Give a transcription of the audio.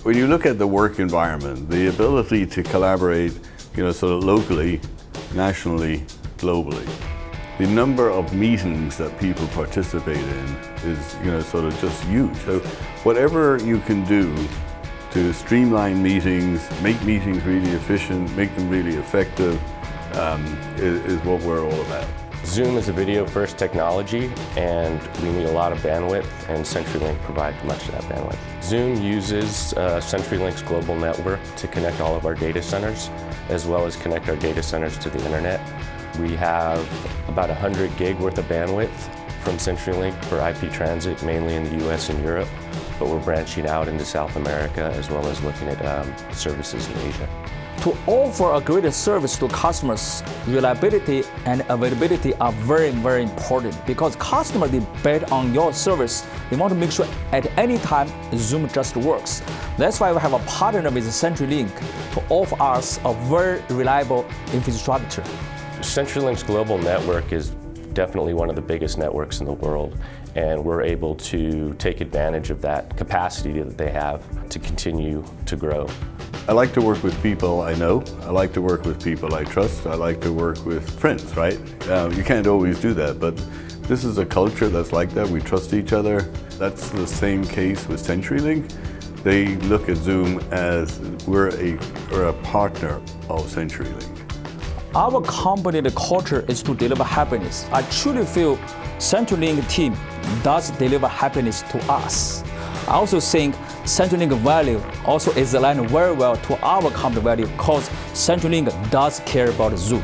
When you look at the work environment, the ability to collaborate, sort of locally, nationally, globally, the number of meetings that people participate in is, sort of just huge. So whatever you can do to streamline meetings, make meetings really efficient, make them really effective, is what we're all about. Zoom is a video-first technology, and we need a lot of bandwidth, and CenturyLink provides much of that bandwidth. Zoom uses CenturyLink's global network to connect all of our data centers, as well as connect our data centers to the internet. We have about 100 gig worth of bandwidth from CenturyLink for IP transit, mainly in the US and Europe, but we're branching out into South America, as well as looking at services in Asia. To offer a greater service to customers, reliability and availability are very, very important because customers, they bet on your service. They want to make sure at any time Zoom just works. That's why we have a partner with CenturyLink to offer us a very reliable infrastructure. CenturyLink's global network is definitely one of the biggest networks in the world, and we're able to take advantage of that capacity that they have to continue to grow. I like to work with people I know. I like to work with people I trust. I like to work with friends, right? You can't always do that, but this is a culture that's like that. We trust each other. That's the same case with CenturyLink. They look at Zoom as we're a partner of CenturyLink. Our company, the culture is to deliver happiness. I truly feel CenturyLink team does deliver happiness to us. I also think CenturyLink value also is aligned very well to our company value because CenturyLink does care about Zoom.